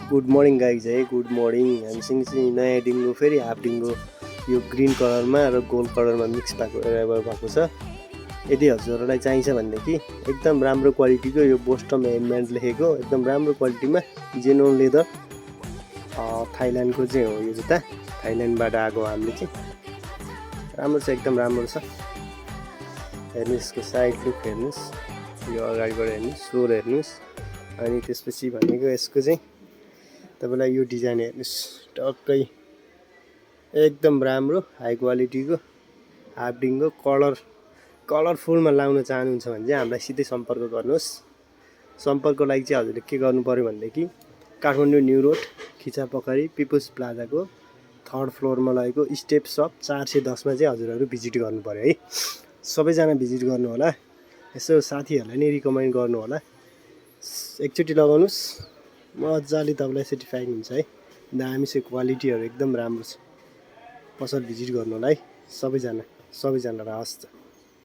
Good morning guys है, good morning. हामीसँग चाहिँ नयाँ डिङ्गो फेरि हाफ डिङ्गो यो ग्रिन कलरमा र गोल्ड कलरमा मिक्स भएको छ। यदि हजुरहरूलाई चाहिन्छ भनेदेखि एकदम राम्रो क्वालिटीको यो बोस्टम हेमब्यान्ड लेखेको एकदम राम्रो क्वालिटीमा जेन्युन लेदर थाइल्यान्डको चाहिँ हो। यो जुत्ता थाइल्यान्डबाट आएको हामीले चाहिँ राम्रो छ, एकदम राम्रो छ। हेर्नुहोस् यसको साइड लुक हेर्नुहोस्, यो अगाडिबाट हेर्नुहोस्, सोल हेर्नुहोस्। अनि त्यसपछि भनेको यसको चाहिँ तपाईलाई यो डिजाइन हेर्नुहोस्, टक्कै एकदम राम्रो हाई क्वालिटीको हाफ डिङ्गो कलरफुलमा लाउन चाहनुहुन्छ भने चाहिँ हामीलाई सिधै सम्पर्क गर्नुहोस्। सम्पर्कको लागि चाहिँ हजुरले के गर्नु पर्यो भनेदेखि Kathmandu New Road Khichapokhari People's प्लाजाको 3rd फ्लोरमा रहेको स्टेप सप 410 मा चाहिँ हजुरहरू भिजिट गर्नु पर्यो है। सबैजना भिजिट गर्नु होला, यसो साथीहरूलाई नै रिकमेन्ड गर्नु होला। एकचोटि लगाउनुहोस्, मजाले तपाईँलाई सेटिस्फाइङ हुन्छ है। दामी छ, क्वालिटीहरू एकदम राम्रो छ। पसल भिजिट गर्नु होला है सबैजनालाई हवस्।